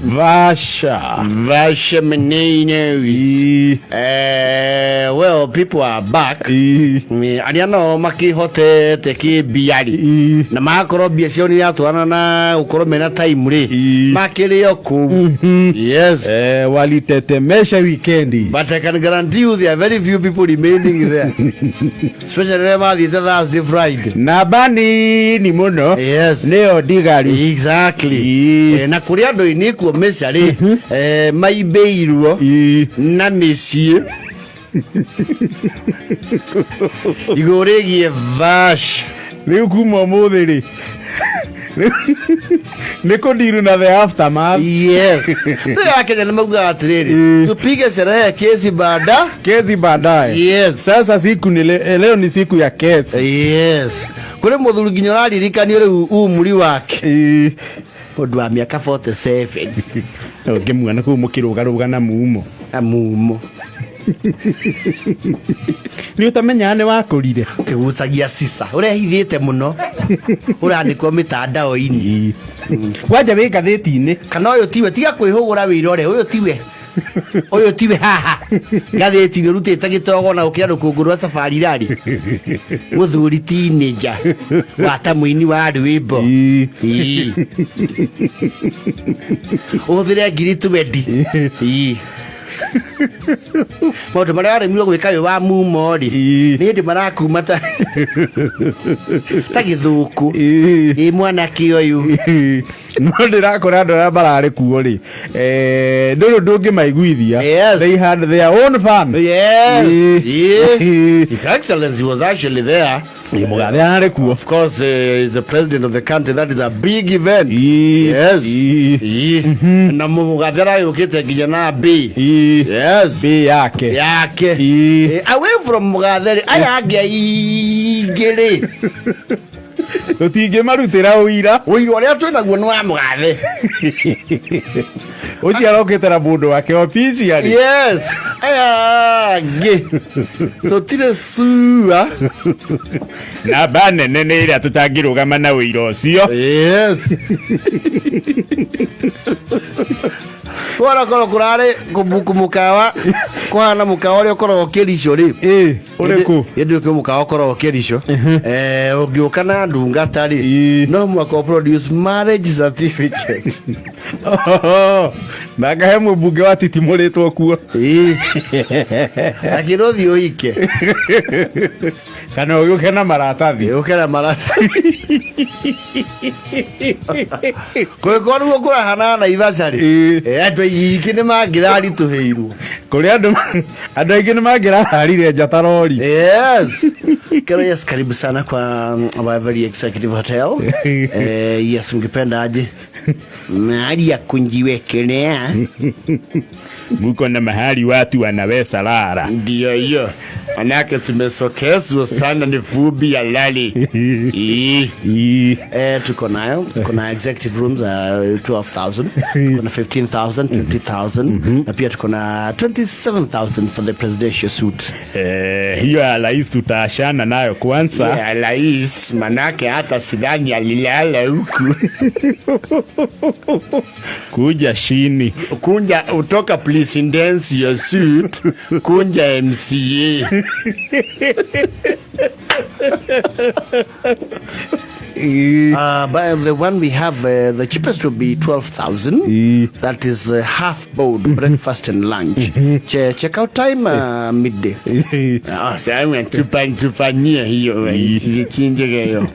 Naivasha meninos. Well, people are back. Ariano makihote teki biari. Na makoro biasioni ya tuana na ukoro mena time re. Makiri yoku. Yes. Walitetemesha weekendi. But I can guarantee you there are very few people remaining there. Especially remember the Thursday Friday. Nabani ni muno. Yes. Leo digari. Exactly. Na kuria do iniku mesari maibeirwo na mesie. Igoregie vash. Leo kuma Ũmũthĩ Niko diru na the aftermath. Yes. Ndio Kenya nimeuga atiriri. Tupige sherehe kesi baadaye. Yes. Sasa siku ni leo ni siku ya kesi. Yes. Kule muthuri ginyorari rikani ule muri wake. Mundu wa miaka 47. Ngimwana ku mukirugaruga na mumo. Ni utamenya ne wakurire ukigucagia sisa urehithite muno urandikwo mitandao-ini waja we gatheti-ini kana uyu tiwe tiga kwihugura wirore uyu tiwe haha gatheti-ini rutite gitogo na ukira rukungurwa safari rari muthuri teenager wata muini wa rwimbo uthire ngiri 20 Maundu maria aremiro gwika yo wa mumo ri ni ndi marakuma ta githuku mwana kioyu no ndirakora andu aria marari kuo ri nduru ndungi maiguithia. They had their own fun. His Excellency was actually there. Of course, the president of the country. That is a big event. Yes. Na mugathera yukite nginya na B. Yes. B yake. Away from mugatheri ayage igere. Utige marutira uira uria twinaguo ni wa mugathe uci aroketera mundu wake officially. Yes. Ayage tutire sua na banene ni ira tutangirugama na uira ucio. Yes. Kora kurare kumukawa kwana mukawa uri ukoro kirisho ri uriku yedu ko mukawa ukoro kirisho ugiuka na ndungata ri no mwako produce marriage certificate nagahe mubunge wa titimuritwo kuo akirothi uike kana ugiuke na maratathi kwa ruo kura hana Naivasha ri andu iki ni mangirari tuheirwo kuri andu aingi ni mangirarire njatarori. Yes. Yes, karibu sana kwa our very executive hotel. Yes, mngependa aje mahali ya kunjiwekelea muko na mahali watu wanaweza lala. Ndio hiyo manake tumesokezwa sana ni fubi ya lali. Tuko na executive rooms 12,000, kuna 15,000, 20,000 na pia tuko na 27,000 for the presidential suite. Hiyo ya rais tutashana nayo kwanza. Ya rais manake hata sidhani alilala huku. Kuja shini kunja utoka presidency suit kunja MCA. But the one we have, the cheapest will be 12,000. That is half board, breakfast and lunch. Check out time midday. Sasa tufanyie hiyo chinje hiyo.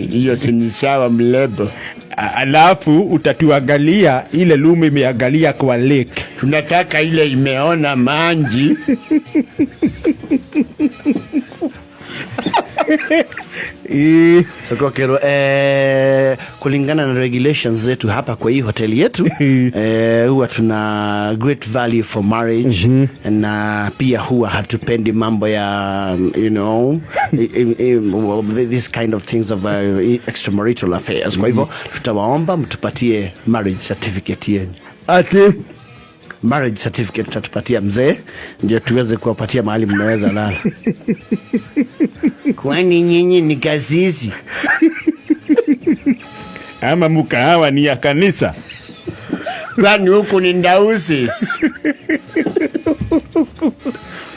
Hiyo ni sawa mlebo. Alafu utatuangalia ile lume imeangalia kwa lake. Tunataka ile imeona manji. Soko kero kulingana na regulations zetu hapa kwa hii hoteli yetu huwa tuna great value for marriage na pia huwa hatupendi mambo ya this kind of things of extramarital affairs. Kwa hivyo tutawaomba mtupatie marriage certificate yenu. Marriage certificate tutatupatia mzee ndio tuweze kuwapatia mahali mnaweza lala. Kwani nyinyi ni kasisi ama mkahawa ni ya kanisa? Kwani huku ni Ndausis.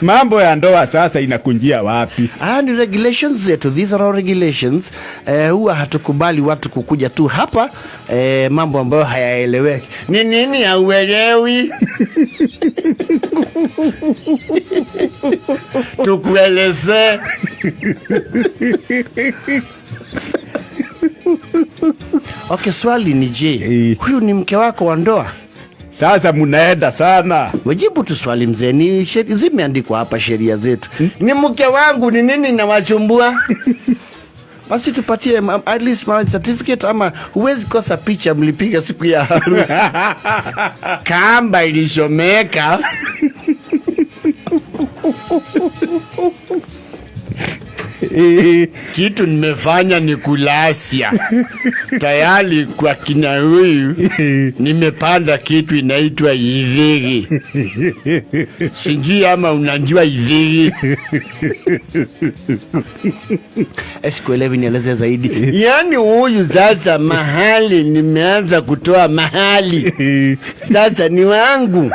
Mambo ya ndoa sasa inakunjia wapi? Ni regulations zetu. These are our regulations. Huwa hatukubali watu kukuja tu hapa mambo ambayo hayaeleweki. Ni nini hauelewi? Tukueleze. Okay, swali ni je, huyu ni mke wako wa ndoa? Sasa munaenda sana. Wajibu tu swali mzee, ni zimeandikwa hapa sheria zetu. Ni mke wangu, ni nini inawachumbua? Basi tupatie at least marriage certificate, ama huwezi kosa picha mlipiga siku ya harusi. Kamba ilishomeka. Kitu nimefanya ni kulasia. Tayari kwa kina huyu nimepanda kitu inaitwa idhigi. Sijui ama unajua idhigi. Sikuelewi, nieleze zaidi. Yaani huyu sasa mahali nimeanza kutoa mahali. Sasa ni wangu.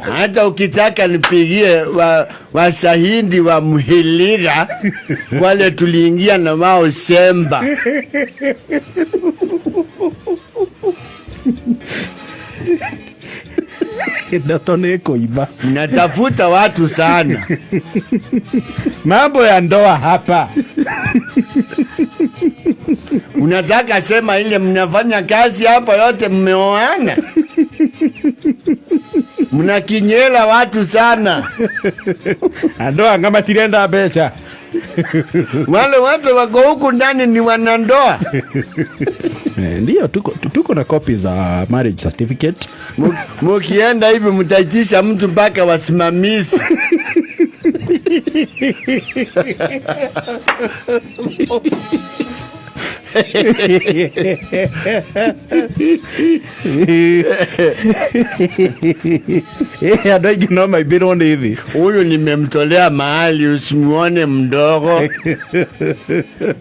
Hata ukitaka nipigie wasahindi wa Mhiliga wale tuliingia na wao Semba. Kuiba. Natafuta watu sana. Mambo ya ndoa hapa. Unataka sema ile mnafanya kazi hapa yote mmeoana? Mnakinyela watu sana. Ndoa kama tirenda becha. Wale watu wako huku ndani ni wanandoa. Ndio tuko na copy za marriage certificate. Mukienda hivi mtaitisha mtu mpaka wasimamizi. Adoigi noma ibirone hivi. Huyu nimemtolea mahali usimuone mdogo.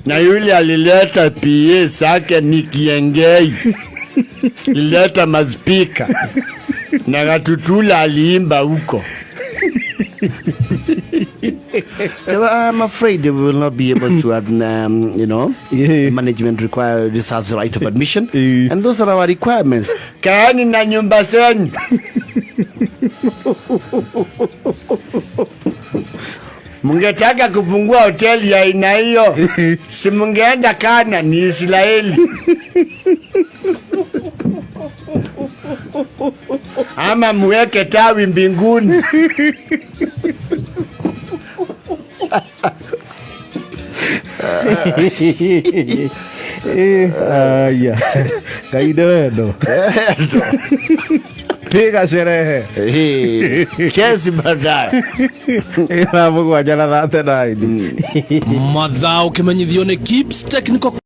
Na yule alileta PA sake ni kiengei. Ileta mazpika. Na Gatutula aliimba huko. I'm afraid we will not be able to, management require this as the right of admission, and those are our requirements. Kaani na nyumba zenyu. Mungetaka kufungua hoteli ya aina hiyo, si mungeenda Kana, ni Israeli. Ama muweke tawi mbinguni. Ya. Kaido. Piga sherehe. Kesi baadaye. Ila Mungu ajala 39. Madhao kimenyithio ni Gibbs Technical